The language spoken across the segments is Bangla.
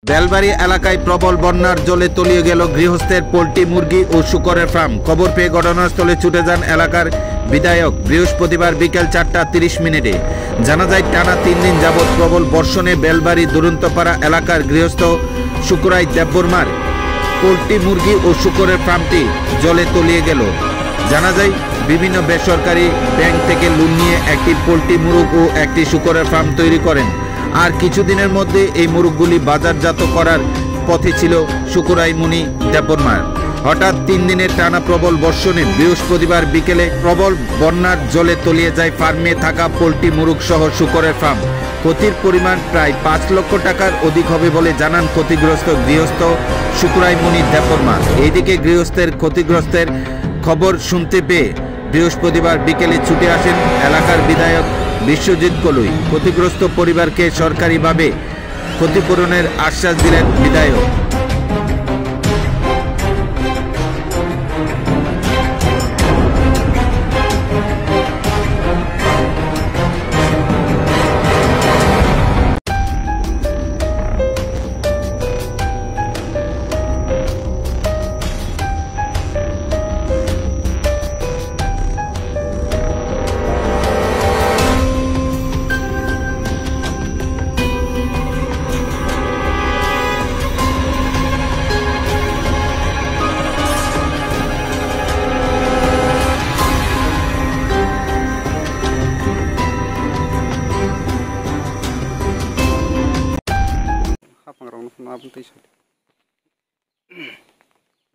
বেলবাড়ি এলাকায় প্রবল বন্যার জলে তলিয়ে গেল গৃহস্থের পোল্ট্রি মুরগি ও শূকরের ফার্ম। খবর পেয়ে ঘটনাস্থলে ছুটে যান এলাকার বিধায়ক। বৃহস্পতিবার বিকেল 4:30 জানা যায়, টানা 3 দিন যাবৎ প্রবল বর্ষণে বেলবাড়ি দুরন্তপাড়া এলাকার গৃহস্থ শুকুরাই দেববর্মার পোল্ট্রি মুরগি ও শূকরের ফার্মটি জলে তলিয়ে গেল। জানা যায়, বিভিন্ন বেসরকারি ব্যাংক থেকে লোন নিয়ে একটি পোল্ট্রি মুরগ ও একটি শূকরের ফার্ম তৈরি করেন। আর কিছুদিনের মধ্যে এই মুরগগুলি বাজারজাত করার পথে ছিল শুকুরাই মুনি দেববর্মার। হঠাৎ 3 দিনের টানা প্রবল বর্ষণে বৃহস্পতিবার বিকেলে প্রবল বন্যার জলে তলিয়ে যায় ফার্মে থাকা পোল্ট্রি মুরগ সহ শূকরের ফার্ম। ক্ষতির পরিমাণ প্রায় 5 লক্ষ টাকার অধিক হবে বলে জানান ক্ষতিগ্রস্ত গৃহস্থ শুকুরাই মুনি দেববর্মা। এইদিকে গৃহস্থের ক্ষতিগ্রস্তের খবর শুনতে পেয়ে বৃহস্পতিবার বিকেলে ছুটে আসেন এলাকার বিধায়ক বিশ্বজিৎ কলুই। ক্ষতিগ্রস্ত পরিবারকে সরকারিভাবে ক্ষতিপূরণের আশ্বাস দিলেন বিধায়ক।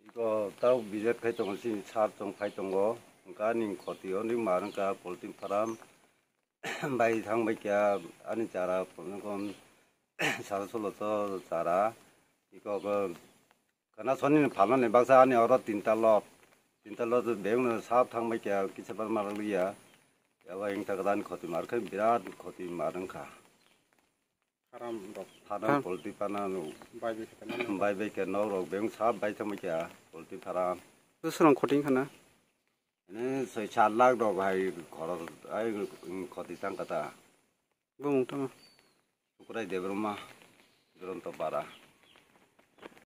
이거 따로 미제 활동 시 사업종 활동고 가닝 거티요 니 마른가 볼팅 파람 바이 상백야 아니 자라 보는 건 사sol로서 자라 이거 그 그나 손님 반론에 박사 아니 얼어 딘달러도 매우는 사업 상백야 기체반 말을이야 야와 행타가 단 거티 마르크 비라드 거티 마른가 파람 볼티 파나노 바이베케 노로 병 사업 바이 참이야 볼티 파람 스스로 코팅 하나 네 서이 잘락도 바이 걸어 아이 거티 땅가다 뭐 몽땅 그래 대브로마 그런 또 봐라